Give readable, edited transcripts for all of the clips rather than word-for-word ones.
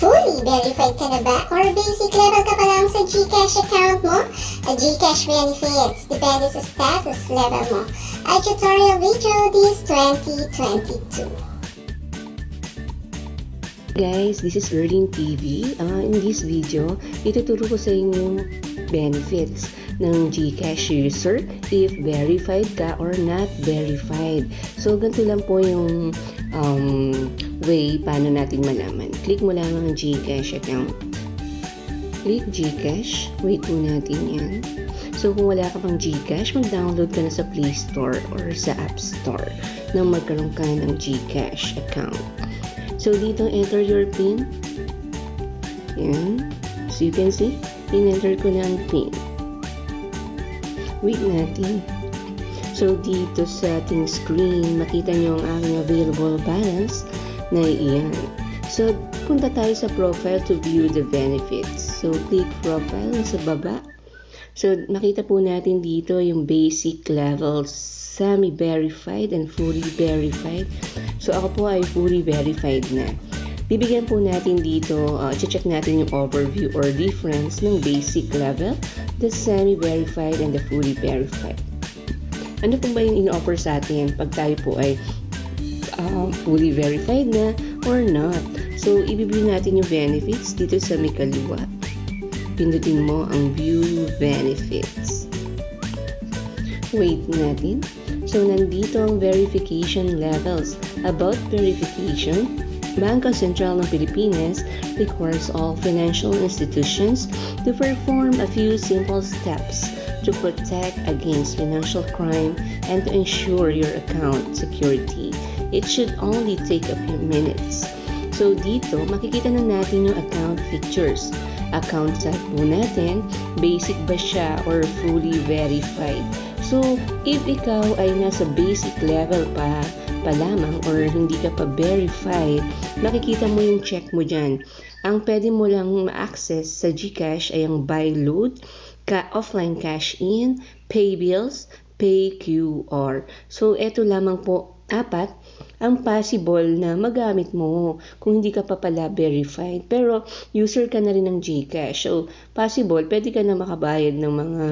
Fully verified ka na ba? Or basic level ka pa lang sa Gcash account mo? Gcash benefits depende sa status level mo. A tutorial video this 2022. Guys, this is Erlynn TV. In this video, ituturo ko sa inyo benefits ng Gcash user if verified ka or not verified. So, ganito lang po yung way paano natin malaman. Click mo lang ang Gcash account. Click Gcash. Wait po natin yan. So, kung wala ka pang Gcash, mag-download ka na sa Play Store or sa App Store nang magkaroon ka ng Gcash account. So, dito, enter your PIN. Yan. So, you can see, in-enter ko na ang PIN. Wait natin. So, dito sa ating screen, makita nyo ang aking available balance na iyan. So, punta tayo sa profile to view the benefits. So, click profile sa baba. So, makita po natin dito yung basic levels, semi-verified and fully verified. So, ako po ay fully verified na. Bibigyan po natin dito, check natin yung overview or difference ng basic level, the semi-verified and the fully verified. Ano po ba yung in-offer sa atin pag tayo po ay fully verified na or not? So, ibibigay natin yung benefits dito sa may kaliwa. Pindutin mo ang view benefits. Wait natin. So, nandito ang verification levels. About verification, Bangko Sentral ng Pilipinas requires all financial institutions to perform a few simple steps to protect against financial crime and to ensure your account security. It should only take a few minutes. So, dito, makikita na natin yung account features. Account type po natin, basic ba siya or fully verified. So, if ikaw ay nasa basic level pa lamang or hindi ka pa verified, makikita mo yung check mo dyan. Ang pwede mo lang ma-access sa Gcash ay ang buy load, offline cash in, pay bills, pay QR. So, eto lamang po, 4 ang possible na magamit mo kung hindi ka pa pala verified. Pero, user ka na rin ng Gcash. So, possible, pwede ka na makabayad ng mga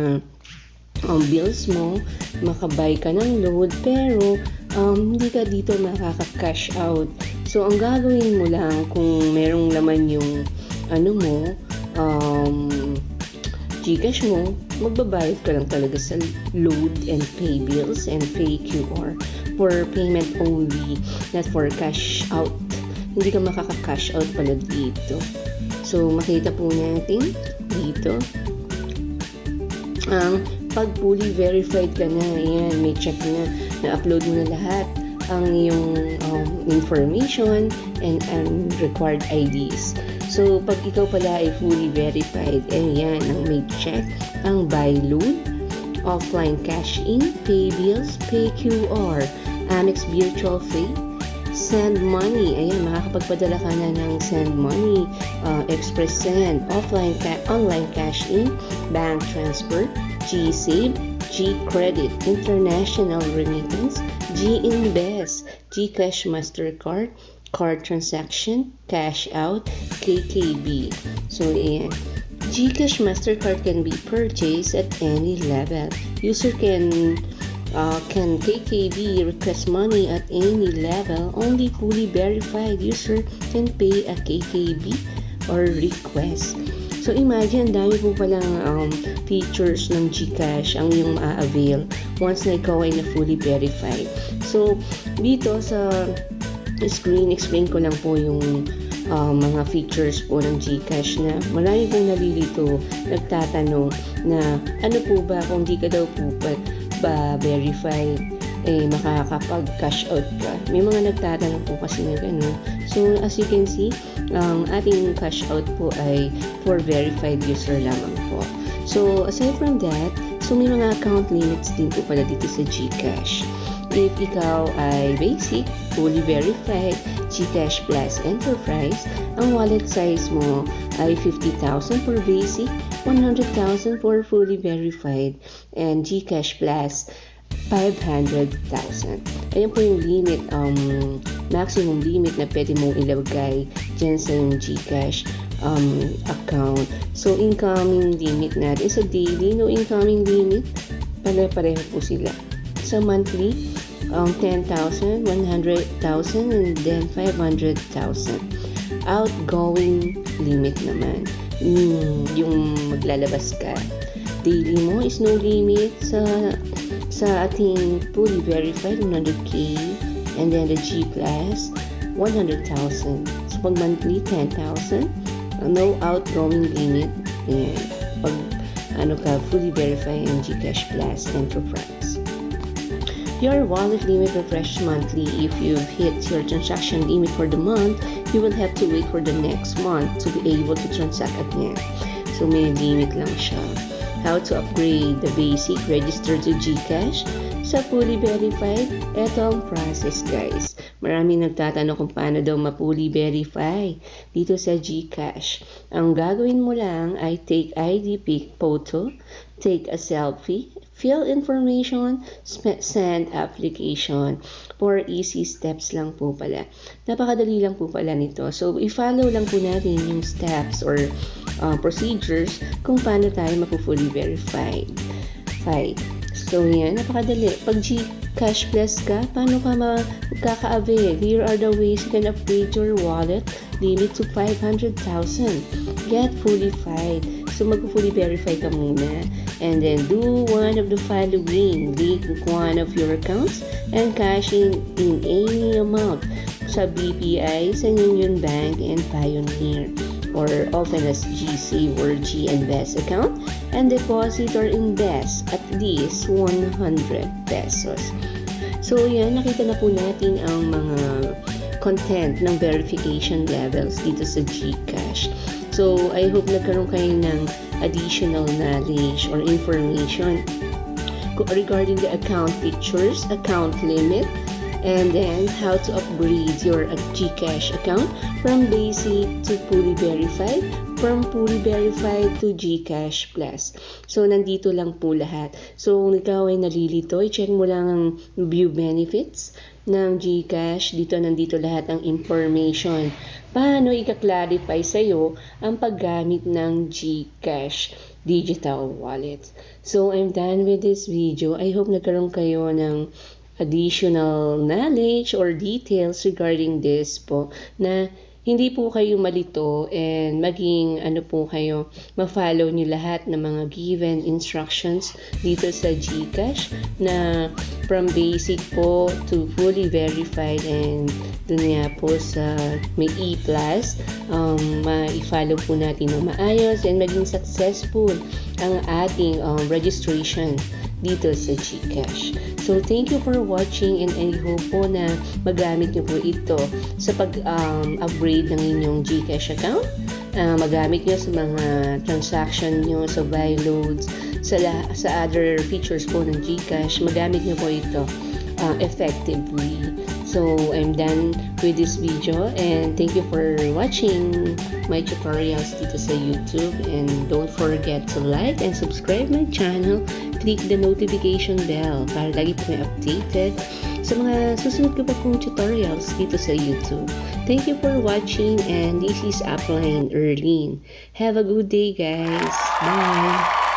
bills mo, makabay ka ng load, pero hindi ka dito makaka-cash out. So, ang gagawin mo lang kung merong laman yung Gcash mo, magbabayad ka lang talaga sa load and pay bills and pay QR for payment only, not for cash out. Hindi ka makaka-cash out pala dito. So, makita po natin dito. Pag fully verified ka na, ayan, may check na-upload mo na lahat ang iyong information and required IDs. So, pag ikaw pala ay fully verified, ayan, ang may check, ang buy load, offline cash in, pay bills, pay QR, Amex virtual fee, send money, ayan, makakapagpadala ka na ng send money, express send, online cash in, bank transfer, GSave, GCREDIT, international remittance, GInvest, Gcash Mastercard, card transaction, cash out, KKB. So, ayan. Gcash Mastercard can be purchased at any level. User can KKB request money at any level. Only fully verified user can pay a KKB or request. So, imagine, dami po palang features ng Gcash ang iyong ma-avail once na ikaw ay na fully verified. So, dito sa screen, explain ko lang po yung mga features po ng Gcash na marami pong nalilito, nagtatanong na ano po ba kung di ka daw po ba verified, makakapag-cash out ka. May mga nagtatanong po kasi na gano'n. So, as you can see, ang ating cash out po ay for verified user lamang po. So, aside from that, so may mga account limits din po pala dito sa Gcash. If ikaw ay basic, fully verified, Gcash Plus Enterprise, ang wallet size mo ay 50,000 for basic, 100,000 for fully verified, and Gcash Plus 500,000. Ayan po yung limit, maximum limit na pwede mong ilagay dyan sa yung Gcash account. So, incoming limit natin sa daily, no incoming limit, pare-pareho po sila. Sa monthly, 10,000, 100,000, and then 500,000. Outgoing limit naman, yung maglalabas ka. Daily mo is no limit sa ating fully verified 100K, and then the G class 100,000. So pag monthly 10,000, no outgoing limit. Ayan. Pag fully verified in Gcash Plus Enterprise. Your wallet limit refreshes monthly. If you've hit your transaction limit for the month, you will have to wait for the next month to be able to transact again. So may limit lang siya. How to upgrade the basic register to Gcash sa fully verified? Ito ang process, guys. Maraming nagtatanong kung paano daw ma-fully verify dito sa Gcash. Ang gagawin mo lang ay take ID pic photo, take a selfie, fill information, send application. 4 easy steps lang po pala. Napakadali lang po pala nito. So, i-follow lang po natin yung steps or procedures kung paano tayo mapu-fully verified. So, yan. Napakadali. Pag Gcash Plus ka, paano ka magkaka-avail? Here are the ways you can upgrade your wallet limit to 500,000. Get fully verified. So, mag-fully verify ka muna. And then, do one of the following. Link one of your accounts and cash in any amount sa BPI, sa Union Bank, and Pioneer. Or open as GC or G-Invest account and deposit or invest at least 100 pesos. So, yan. Nakita na po natin ang mga content ng verification levels dito sa Gcash. So, I hope nagkaroon kayo ng additional knowledge or information regarding the account pictures, account limit, and then how to upgrade your Gcash account from basic to fully verified, from fully verified to Gcash Plus. So, nandito lang po lahat. So, kung ikaw ay nalilito, i-check mo lang ang view benefits ng Gcash. Nandito lahat ang information. Paano i-clarify sa'yo ang paggamit ng Gcash digital wallet. So, I'm done with this video. I hope nagkaroon kayo ng additional knowledge or details regarding this po, na hindi po kayo malito and maging kayo, ma-follow nyo lahat ng mga given instructions dito sa Gcash na from basic po to fully verified, and dun nga po sa may E+, ma-follow po natin na maayos and maging successful ang ating registration dito sa Gcash. So, thank you for watching, and I hope po na magamit nyo po ito sa pag-upgrade ng inyong Gcash account. Magamit nyo sa mga transaction nyo, sa buy loads, sa other features po ng Gcash. Magamit nyo po ito effectively. So, I'm done with this video, and thank you for watching my tutorials dito sa YouTube, and don't forget to like and subscribe my channel. Click the notification bell para lagi po may updated sa mga susunod ko pa pong tutorials dito sa YouTube. Thank you for watching, and this is Erlynn. Have a good day, guys. Bye!